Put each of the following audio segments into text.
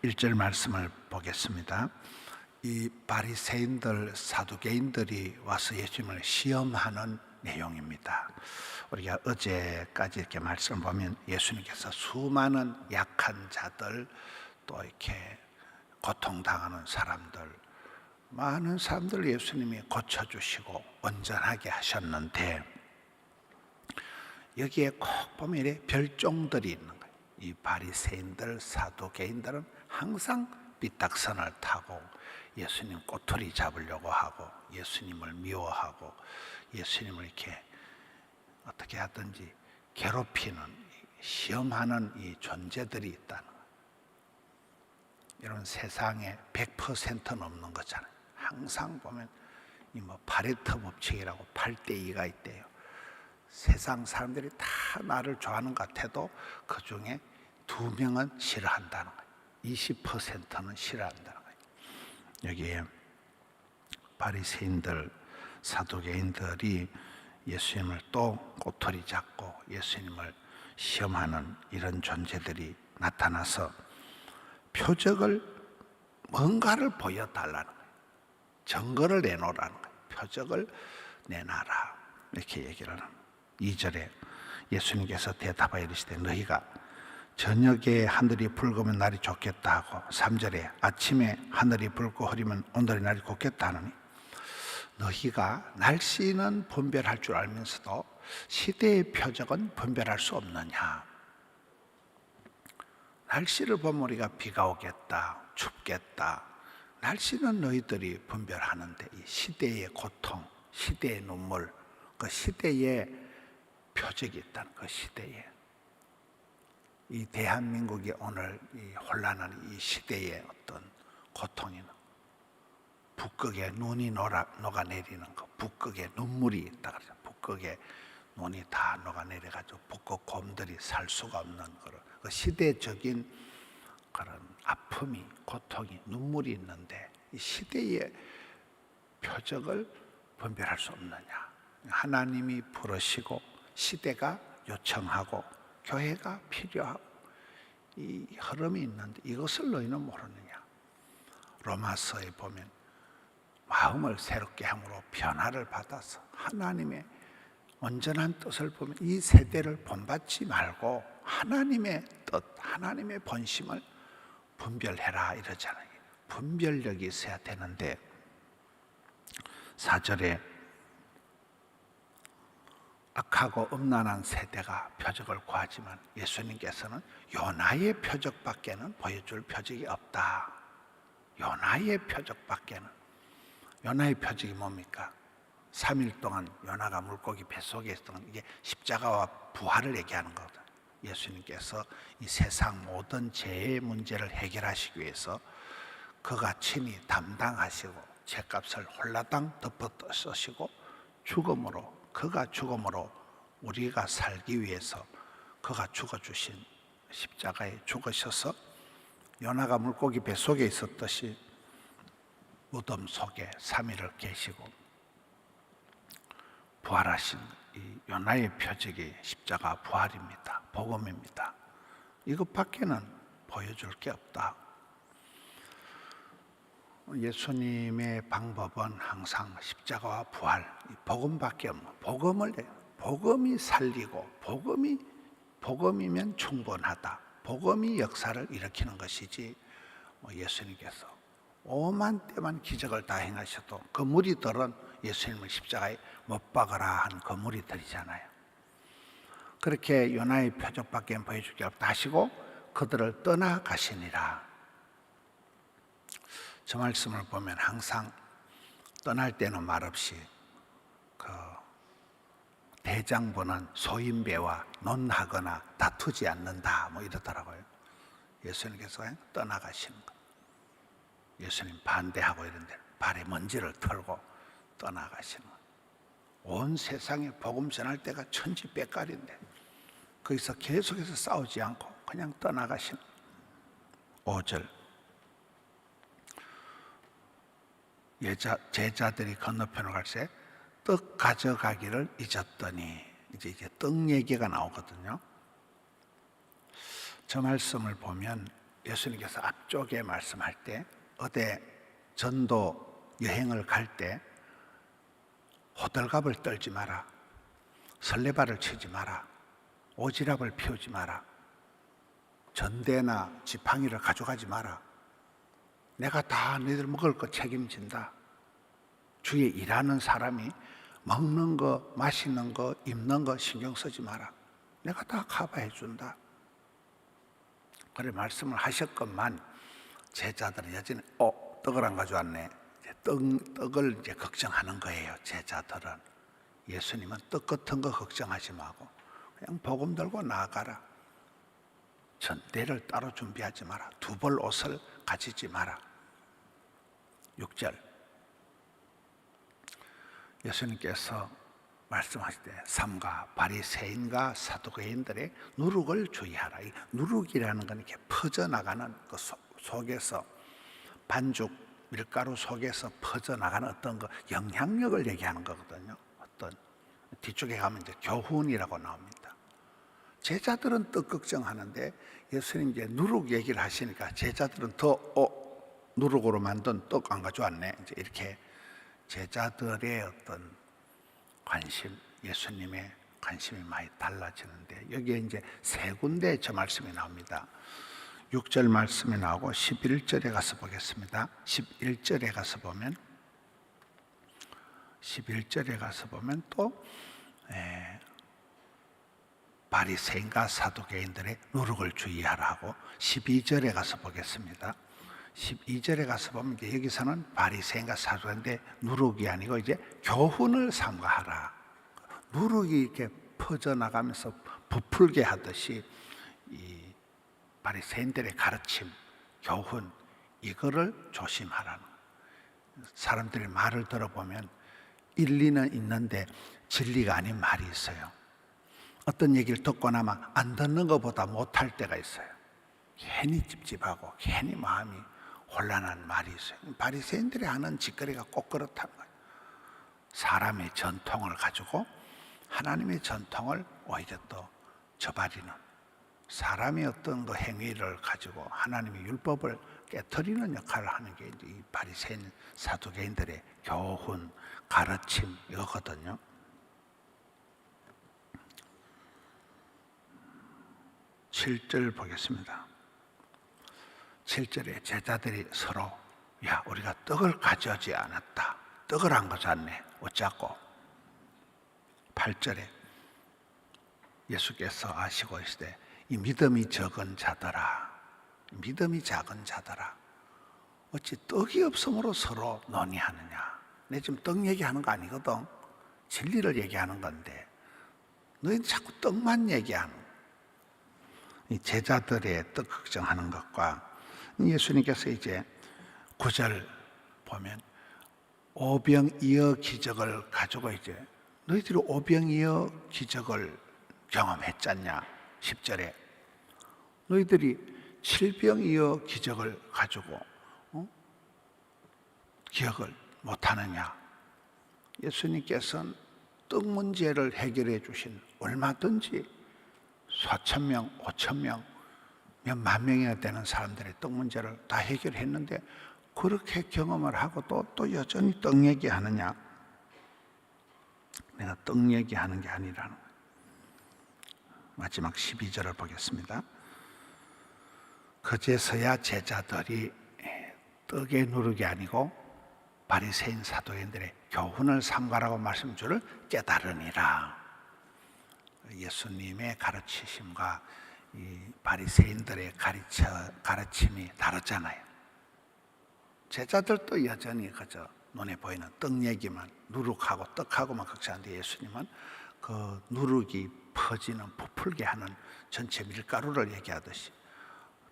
1절 말씀을 보겠습니다. 이 바리새인들, 사두개인들이 와서 예수님을 시험하는 내용입니다. 우리가 어제까지 이렇게 말씀을 보면 예수님께서 수많은 약한 자들, 또 이렇게 고통당하는 사람들, 많은 사람들 예수님이 고쳐주시고 온전하게 하셨는데, 여기에 꼭 보면 이래 별종들이 있는 거예요. 이 바리새인들, 사두개인들은 항상 삐딱선을 타고 예수님 꼬투리 잡으려고 하고, 예수님을 미워하고, 예수님을 이렇게 어떻게 하든지 괴롭히는, 시험하는 이 존재들이 있다는 거예요. 이런 세상에 100%는 없는 거잖아요. 항상 보면 이 파레토 법칙이라고 8대2가 있대요. 세상 사람들이 다 나를 좋아하는 것 같아도 그 중에 2명은 싫어한다는 거예요. 20%는 싫어한다는 거예요. 여기에 바리새인들, 사두개인들이 예수님을 또 꼬투리 잡고 예수님을 시험하는 이런 존재들이 나타나서 표적을, 뭔가를 보여달라는 거예요. 증거를 내놓으라는 거예요. 표적을 내놔라, 이렇게 얘기를 하는 거예요. 2절에 예수님께서 대답하여 이르시되 너희가 저녁에 하늘이 붉으면 날이 좋겠다 하고, 3절에 아침에 하늘이 붉고 흐리면 오늘의 날이 곱겠다 하느니 너희가 날씨는 분별할 줄 알면서도 시대의 표적은 분별할 수 없느냐. 날씨를 보면 우리가 비가 오겠다, 춥겠다, 날씨는 너희들이 분별하는데 이 시대의 고통, 시대의 눈물, 그 시대의 표적이 있다는, 그 시대에, 이 대한민국이 오늘 이 혼란한 이 시대의 어떤 고통이는 북극에 눈이 녹아내리는 거, 북극에 눈물이 있다 그러죠. 북극에 눈이 다 녹아내려가지고 북극 곰들이 살 수가 없는 그런 그 시대적인 그런 아픔이, 고통이, 눈물이 있는데 이 시대의 표적을 분별할 수 없느냐. 하나님이 부르시고 시대가 요청하고 교회가 필요하고 이 흐름이 있는데 이것을 너희는 모르느냐. 로마서에 보면 마음을 새롭게 함으로 변화를 받아서 하나님의 온전한 뜻을 보면 이 세대를 본받지 말고 하나님의 뜻, 하나님의 본심을 분별해라 이러잖아요. 분별력이 있어야 되는데 4절에 악하고 음란한 세대가 표적을 구하지만 예수님께서는 요나의 표적밖에는 보여줄 표적이 없다. 요나의 표적밖에는. 요나의 표적이 뭡니까? 3일 동안 요나가 물고기 뱃속에 있었던 이게 십자가와 부활을 얘기하는 거거든요. 예수님께서 이 세상 모든 죄의 문제를 해결하시기 위해서 그가 친히 담당하시고 죄값을 홀라당 덮어 쓰시고 죽음으로, 그가 죽음으로 우리가 살기 위해서 그가 죽어주신 십자가에 죽으셔서 요나가 물고기 뱃속에 있었듯이 무덤 속에 3일을 계시고 부활하신 이 요나의 표적이 십자가 부활입니다. 복음입니다. 이것밖에는 보여줄 게 없다. 예수님의 방법은 항상 십자가와 부활, 복음밖에 없는, 복음이 살리고 복음이면 충분하다. 복음이 역사를 일으키는 것이지 예수님께서 오만 때만 기적을 다 행하셔도 그 무리들은 예수님을 십자가에 못 박으라 한 그 무리들이잖아요. 그렇게 요나의 표적밖에 보여줄 게 없다 하시고 그들을 떠나가시니라. 저 말씀을 보면 항상 떠날 때는 말없이 그 대장부는 소인배와 논하거나 다투지 않는다 이러더라고요. 예수님께서 그냥 떠나가시는 거. 예수님 반대하고 이런데 발에 먼지를 털고 떠나가시는 거. 온 세상에 복음 전할 때가 천지백갈인데 거기서 계속해서 싸우지 않고 그냥 떠나가시는 거. 5절 제자들이 건너편으로 갈새 떡 가져가기를 잊었더니 이제 떡 얘기가 나오거든요. 저 말씀을 보면 예수님께서 앞쪽에 말씀할 때 어디 전도 여행을 갈 때 호들갑을 떨지 마라, 설레발을 치지 마라, 오지랖을 피우지 마라, 전대나 지팡이를 가져가지 마라. 내가 다 너희들 먹을 거 책임진다. 주위에 일하는 사람이 먹는 거, 마시는 거, 입는 거 신경 쓰지 마라. 내가 다 커버해 준다. 그래 말씀을 하셨건만 제자들은 여전히 떡을 안 가져왔네. 떡을 이제 걱정하는 거예요. 제자들은. 예수님은 떡 같은 거 걱정하지 말고 그냥 복음 들고 나아가라. 전대를 따로 준비하지 마라. 두 벌 옷을 가지지 마라. 6절 예수님께서 말씀하실 때 삼가 바리새인과 사두개인들의 누룩을 주의하라. 이 누룩이라는 건 이렇게 퍼져나가는 그 속에서 반죽 밀가루 속에서 퍼져나가는 어떤 그 영향력을 얘기하는 거거든요. 어떤 뒤쪽에 가면 이제 교훈이라고 나옵니다. 제자들은 떡 걱정하는데 예수님 이제 누룩 얘기를 하시니까 제자들은 더 누룩으로 만든 떡 안 가져왔네. 이제 이렇게 제자들의 어떤 관심, 예수님의 관심이 많이 달라지는데 여기에 이제 세 군데 저 말씀이 나옵니다. 6절 말씀이 나오고 11절에 가서 보겠습니다. 11절에 가서 보면 또 바리새인과 사두개인들의 누룩을 주의하라 하고 12절에 가서 보겠습니다. 12절에 가서 보면 이제 여기서는 바리새인과 사두개인데 누룩이 아니고 이제 교훈을 삼가하라. 누룩이 이렇게 퍼져나가면서 부풀게 하듯이 이 바리새인들의 가르침, 교훈 이거를 조심하라는. 사람들이 말을 들어보면 일리는 있는데 진리가 아닌 말이 있어요. 어떤 얘기를 듣고 나면 안 듣는 것보다 못할 때가 있어요. 괜히 찝찝하고 괜히 마음이 혼란한 말이 있어요. 바리새인들이 하는 짓거리가 꼭 그렇다는 거예요. 사람의 전통을 가지고 하나님의 전통을 오히려 또 저버리는, 사람의 어떤 그 행위를 가지고 하나님의 율법을 깨트리는 역할을 하는 게 이제 이 바리새인 사두개인들의 교훈, 가르침 이거거든요. 7절 보겠습니다. 7절에 제자들이 서로 야 우리가 떡을 가져오지 않았다. 떡을 안 가져왔네. 어쩌고. 8절에 예수께서 아시고 있으되 이 믿음이 적은 자들아, 믿음이 작은 자들아, 어찌 떡이 없으므로 서로 논의하느냐. 내 지금 떡 얘기하는 거 아니거든. 진리를 얘기하는 건데 너희는 자꾸 떡만 얘기하는 거야. 이 제자들의 떡 걱정하는 것과 예수님께서 이제 9절 보면 오병이어 기적을 가지고 이제 너희들이 오병이어 기적을 경험했잖냐. 10절에 너희들이 칠병이어 기적을 가지고 기억을 못하느냐. 예수님께서는 떡 문제를 해결해 주신 얼마든지 4,000명, 5,000명, 몇만 명이나 되는 사람들의 떡 문제를 다 해결했는데 그렇게 경험을 하고 또 여전히 떡 얘기하느냐. 내가 떡 얘기하는 게 아니라는 거예요. 마지막 12절을 보겠습니다. 그제서야 제자들이 떡의 누룩이 아니고 바리새인 사도인들의 교훈을 삼가라고 말씀 줄을 깨달으니라. 예수님의 가르치심과 이 바리새인들의 가르침이 다르잖아요. 제자들도 여전히 그저 눈에 보이는 떡 얘기만, 누룩하고 떡하고만 걱정하는데 예수님은 그 누룩이 퍼지는, 부풀게 하는 전체 밀가루를 얘기하듯이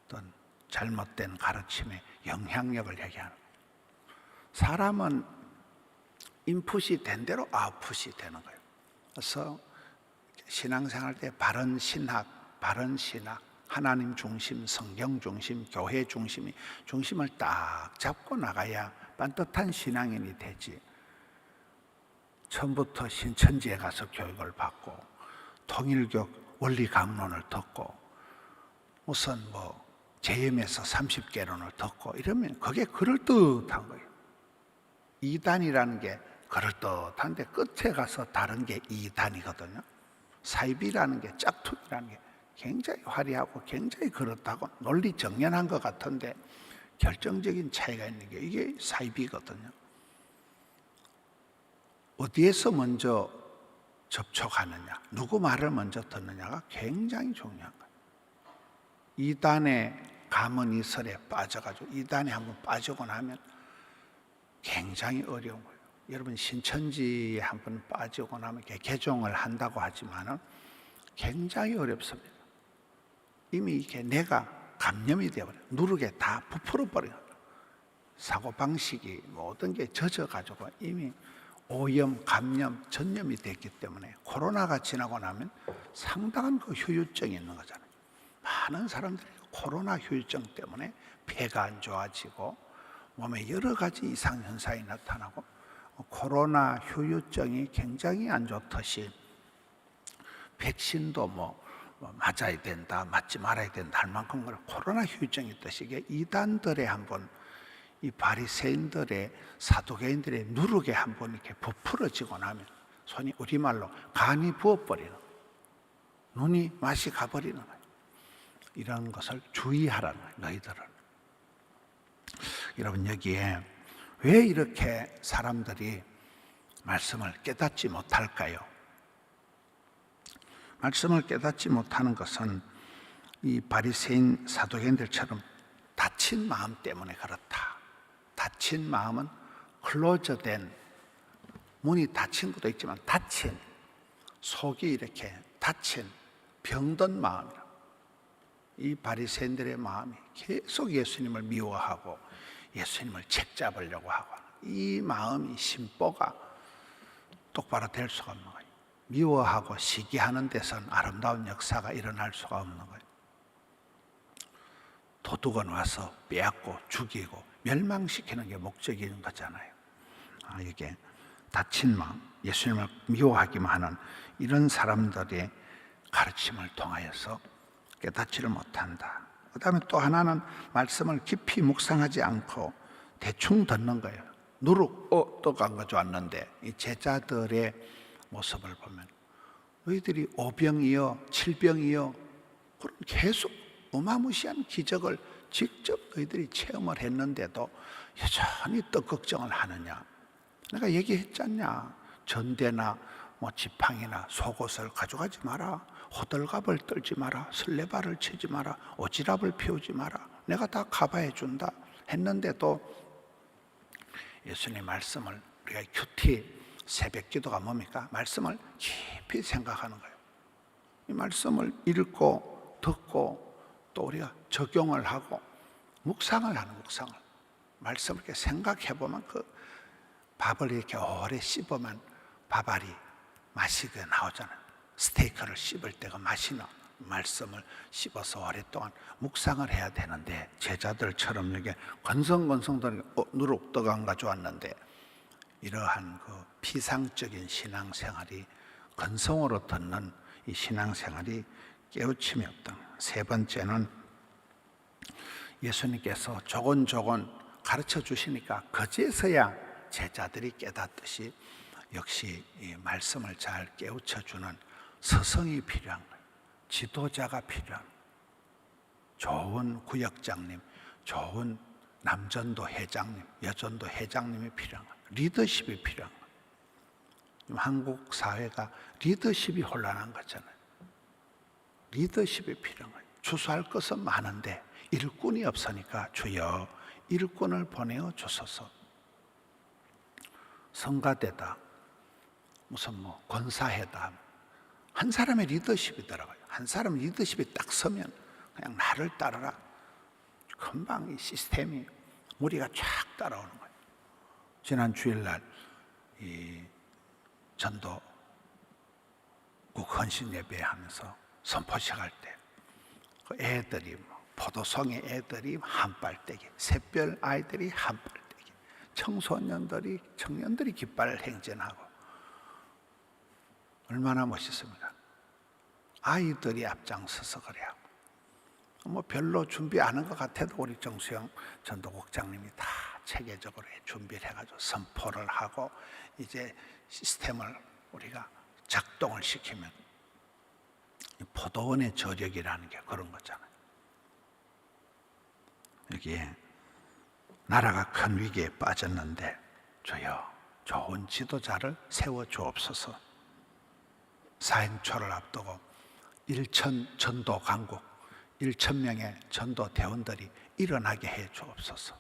어떤 잘못된 가르침의 영향력을 얘기하는. 사람은 인풋이 된 대로 아웃풋이 되는 거예요. 그래서 신앙생활 때 바른 신학, 하나님 중심, 성경 중심, 교회 중심을 딱 잡고 나가야 반듯한 신앙인이 되지. 처음부터 신천지에 가서 교육을 받고 통일교 원리 강론을 듣고 무슨 재임에서 30개론을 듣고 이러면 그게 그럴듯한 거예요. 이단이라는 게 그럴듯한데 끝에 가서 다른 게 이단이거든요. 사이비라는 게, 짝퉁이라는 게 굉장히 화려하고 굉장히 그렇다고 논리 정연한 것 같은데 결정적인 차이가 있는 게 이게 사이비거든요. 어디에서 먼저 접촉하느냐, 누구 말을 먼저 듣느냐가 굉장히 중요한 거예요. 이단의 가문이설에 빠져가지고 이단에 한번 빠지고 나면 굉장히 어려운 거예요. 여러분 신천지에 한번 빠지고 나면 개종을 한다고 하지만은 굉장히 어렵습니다. 이미 이게 내가 감염이 되어버려, 누르게 다 부풀어 버려요. 사고 방식이 모든 게 젖어가지고 이미 오염, 감염, 전염이 됐기 때문에 코로나가 지나고 나면 상당한 그 후유증이 있는 거잖아요. 많은 사람들이 코로나 후유증 때문에 폐가 안 좋아지고 몸에 여러 가지 이상 현상이 나타나고 코로나 후유증이 굉장히 안 좋듯이 백신도 맞아야 된다, 맞지 말아야 된다 할 만큼 코로나 후유증이 있듯이 이게 이단들의 한번 이 바리새인들의 사두개인들의 누룩에 한번 이렇게 부풀어지고 나면 손이 우리말로 간이 부어버리는 거예요. 눈이 맛이 가버리는 거예요. 이런 것을 주의하라는 거예요, 너희들은. 여러분 여기에 왜 이렇게 사람들이 말씀을 깨닫지 못할까요? 말씀을 깨닫지 못하는 것은 이 바리새인 사두개인들처럼 닫힌 마음 때문에 그렇다. 닫힌 마음은 클로즈된, 문이 닫힌 것도 있지만 닫힌, 속이 이렇게 닫힌 병든 마음이라. 이 바리새인들의 마음이 계속 예수님을 미워하고 예수님을 책잡으려고 하고 이 마음이 심보가 똑바로 될 수가 없는 거예요. 미워하고 시기하는 데선 아름다운 역사가 일어날 수가 없는 거예요. 도둑은 와서 빼앗고 죽이고 멸망시키는 게 목적인 거잖아요. 이게 닫힌 마음, 예수님을 미워하기만 하는 이런 사람들의 가르침을 통하여서 깨닫지를 못한다. 그 다음에 또 하나는 말씀을 깊이 묵상하지 않고 대충 듣는 거예요. 누룩, 또 안 가져왔는데 이 제자들의 모습을 보면 너희들이 5병이요 7병이요 그런 계속 어마무시한 기적을 직접 너희들이 체험을 했는데도 여전히 떡 걱정을 하느냐. 내가 얘기했잖냐. 전대나 지팡이나 속옷을 가져가지 마라. 호들갑을 떨지 마라. 설레발을 치지 마라. 오지랖을 피우지 마라. 내가 다 커버해 준다 했는데도 예수님의 말씀을 우리가 큐티 새벽 기도가 뭡니까? 말씀을 깊이 생각하는 거예요. 이 말씀을 읽고 듣고 또 우리가 적용을 하고 묵상을 하는 묵상을. 말씀을 이렇게 생각해 보면 그 밥을 이렇게 오래 씹으면 밥알이 맛이 나오잖아요. 스테이크를 씹을 때가 맛이 나. 말씀을 씹어서 오랫동안 묵상을 해야 되는데 제자들처럼 이렇게 건성건성들 누룩 떡 안 가져왔는데 이러한 그 피상적인 신앙생활이 건성으로 듣는 이 신앙생활이 깨우침이 없다. 세 번째는 예수님께서 조곤조곤 가르쳐 주시니까 그제서야 제자들이 깨닫듯이 역시 이 말씀을 잘 깨우쳐 주는 스승이 필요한 거예요. 지도자가 필요한 거예요. 좋은 구역장님, 좋은 남전도 회장님, 여전도 회장님이 필요한 거예요. 리더십이 필요한 거예요. 한국 사회가 리더십이 혼란한 거잖아요. 리더십이 필요한 거예요. 주소할 것은 많은데 일꾼이 없으니까 주여 일꾼을 보내어 주소서. 성가대다, 무슨 권사회다. 한 사람의 리더십이더라고요. 한 사람 리더십이 딱 서면 그냥 나를 따르라. 금방 이 시스템이 무리가 쫙 따라오는 거예요. 지난 주일날 이 전도국 헌신 예배하면서 선포식 할 때 그 애들이 포도송이 애들이 한발떼기, 샛별 아이들이 한발떼기, 청소년들이 청년들이 깃발 행진하고 얼마나 멋있습니까? 아이들이 앞장서서 그래요. 뭐 별로 준비 안 한 것 같아도 우리 정수영 전도국장님이 다 체계적으로 준비를 해가지고 선포를 하고 이제 시스템을 우리가 작동을 시키면 포도원의 저력이라는 게 그런 거잖아요. 여기에 나라가 큰 위기에 빠졌는데 주여 좋은 지도자를 세워 주옵소서. 사행초를 앞두고 1천 전도 강국 1,000명의 전도 대원들이 일어나게 해 주옵소서.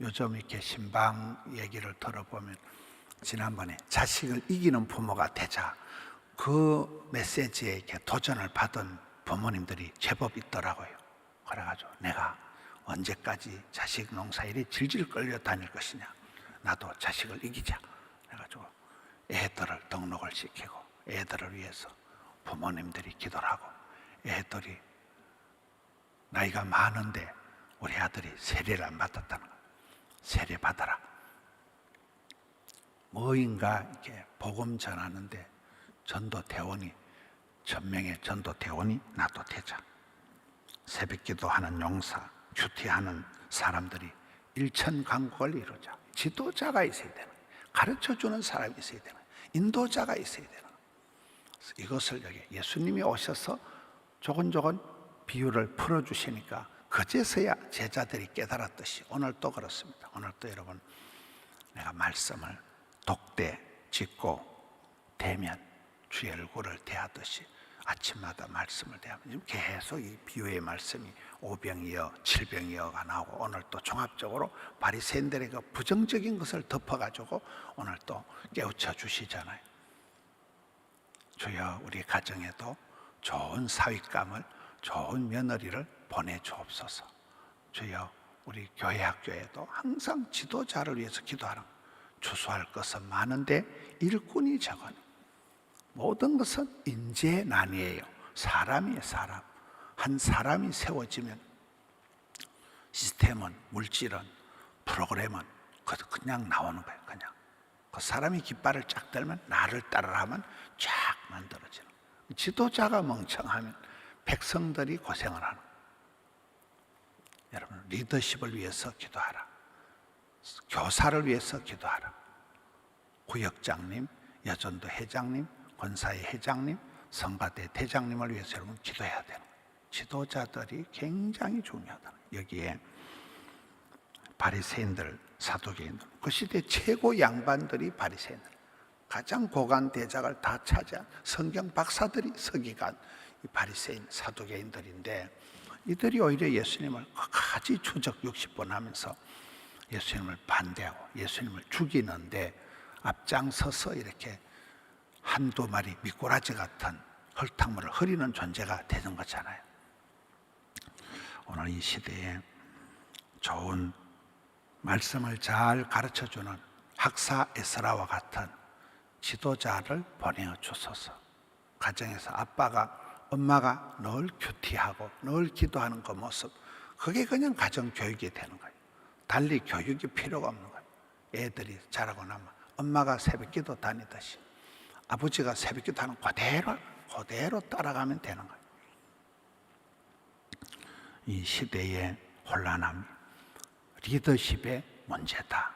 요즘 이렇게 신방 얘기를 들어보면 지난번에 자식을 이기는 부모가 되자 그 메시지에 이렇게 도전을 받은 부모님들이 제법 있더라고요. 그래가지고 내가 언제까지 자식 농사일이 질질 끌려 다닐 것이냐, 나도 자식을 이기자. 그래가지고 애들을 등록을 시키고 애들을 위해서 부모님들이 기도를 하고, 애들이 나이가 많은데 우리 아들이 세례를 안 받았다는 거예요. 세례 받아라. 뭐인가 이렇게 복음 전하는데 전도 대원이 1,000명의 전도 대원이 나도 되자. 새벽기도 하는 용사, 큐티하는 사람들이 1천 강국을 이루자. 지도자가 있어야 되는 거예요. 가르쳐주는 사람이 있어야 되는 거예요. 인도자가 있어야 되는 거예요. 이것을 여기 예수님이 오셔서 조곤조곤 비유를 풀어주시니까 그제서야 제자들이 깨달았듯이 오늘 또 그렇습니다. 오늘 또 여러분, 내가 말씀을 독대 짓고 대면 주의 얼굴을 대하듯이 아침마다 말씀을 대하면 지금 계속 이 비유의 말씀이 오병이어 칠병이어가 나오고, 오늘 또 종합적으로 바리새인들의 그 부정적인 것을 덮어가지고 오늘 또 깨우쳐 주시잖아요. 주여 우리 가정에도 좋은 사윗감을, 좋은 며느리를 보내주옵소서. 주여 우리 교회 학교에도 항상 지도자를 위해서 기도하라. 주소할 것은 많은데 일꾼이 적으니 모든 것은 인재난이에요. 사람이에요. 사람. 한 사람이 세워지면 시스템은, 물질은, 프로그램은 그냥 나오는 거예요. 그냥 그 사람이 깃발을 쫙 들면 나를 따르라면 쫙 만들어지는 거예요. 지도자가 멍청하면 백성들이 고생을 하는 거예요. 여러분, 리더십을 위해서 기도하라. 교사를 위해서 기도하라. 구역장님, 여전도 회장님, 권사회 회장님, 성가대 대장님을 위해서 여러분 기도해야 되는 거예요. 지도자들이 굉장히 중요하다. 여기에 바리새인들, 사두개인들, 그 시대 최고 양반들이 바리새인들, 가장 고관 대작을 다 차지한 성경 박사들이 서기관, 이 바리새인, 사두개인들인데, 이들이 오히려 예수님을 끝까지 추적 60번 하면서 예수님을 반대하고 예수님을 죽이는데 앞장서서 이렇게 한두 마리 미꾸라지 같은 흙탕물을 흐리는 존재가 되는 거잖아요. 오늘 이 시대에 좋은 말씀을 잘 가르쳐주는 학사 에스라와 같은 지도자를 보내어 주소서. 가정에서 아빠가, 엄마가 늘 큐티하고 늘 기도하는 그 모습, 그게 그냥 가정교육이 되는 거예요. 달리 교육이 필요가 없는 거예요. 애들이 자라고 나면 엄마가 새벽기도 다니듯이 아버지가 새벽기도 하는 그대로 따라가면 되는 거예요. 이 시대의 혼란함, 리더십의 문제다.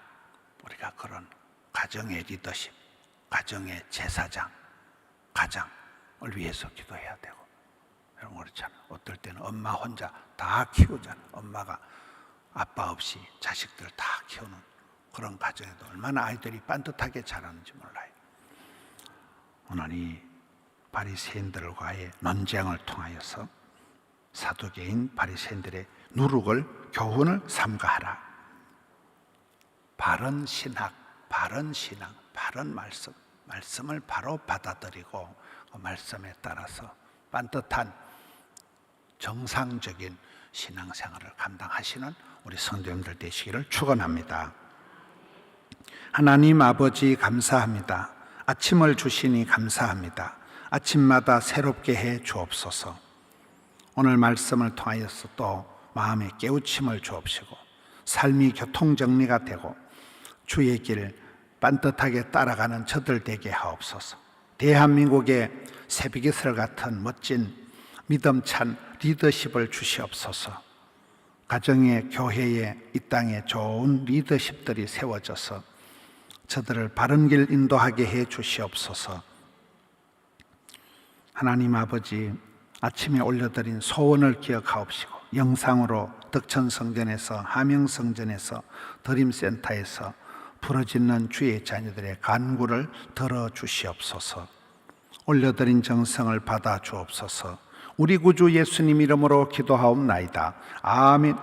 우리가 그런 가정의 리더십, 가정의 제사장, 가장을 위해서 기도해야 되고, 여러분 그렇잖아요. 어떨 때는 엄마 혼자 다 키우잖아요. 엄마가 아빠 없이 자식들 다 키우는 그런 가정에도 얼마나 아이들이 반듯하게 자라는지 몰라요. 오늘 이 바리새인들과의 논쟁을 통하여서 사두개인 바리새인들의 누룩을, 교훈을 삼가하라. 바른 신학, 바른 신앙, 바른 말씀을 바로 받아들이고 그 말씀에 따라서 반듯한 정상적인 신앙생활을 감당하시는 우리 성도님들 되시기를 축원합니다. 하나님 아버지 감사합니다. 아침을 주시니 감사합니다. 아침마다 새롭게 해 주옵소서. 오늘 말씀을 통하여서 또 마음의 깨우침을 주옵시고 삶이 교통정리가 되고 주의 길 반듯하게 따라가는 저들 되게 하옵소서. 대한민국의 새벽이슬 같은 멋진 믿음찬 리더십을 주시옵소서. 가정에, 교회에, 이 땅에 좋은 리더십들이 세워져서 저들을 바른 길 인도하게 해 주시옵소서. 하나님 아버지, 아침에 올려드린 소원을 기억하옵시고 영상으로 덕천성전에서, 함영성전에서, 드림센터에서 부러지는 주의 자녀들의 간구를 들어주시옵소서. 올려드린 정성을 받아 주옵소서. 우리 구주 예수님 이름으로 기도하옵나이다. 아멘.